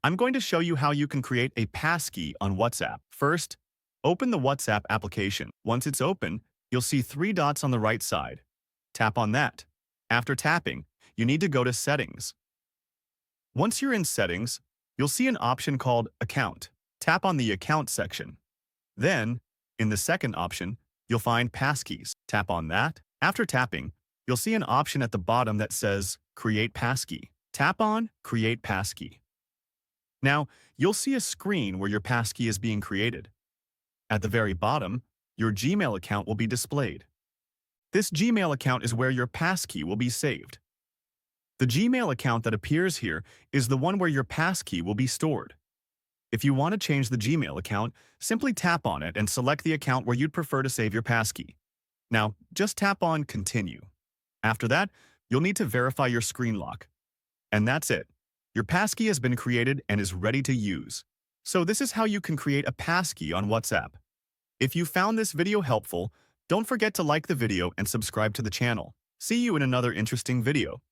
I'm going to show you how you can create a passkey on WhatsApp. First, open the WhatsApp application. Once it's open, you'll see three dots on the right side. Tap on that. After tapping, you need to go to Settings. Once you're in Settings, you'll see an option called Account. Tap on the Account section. Then, in the second option, you'll find Passkeys. Tap on that. After tapping, you'll see an option at the bottom that says Create Passkey. Tap on Create Passkey. Now, you'll see a screen where your passkey is being created. At the very bottom, your Gmail account will be displayed. This Gmail account is where your passkey will be saved. The Gmail account that appears here is the one where your passkey will be stored. If you want to change the Gmail account, simply tap on it and select the account where you'd prefer to save your passkey. Now, just tap on Continue. After that, you'll need to verify your screen lock. And that's it. Your passkey has been created and is ready to use. So this is how you can create a passkey on WhatsApp. If you found this video helpful, don't forget to like the video and subscribe to the channel. See you in another interesting video.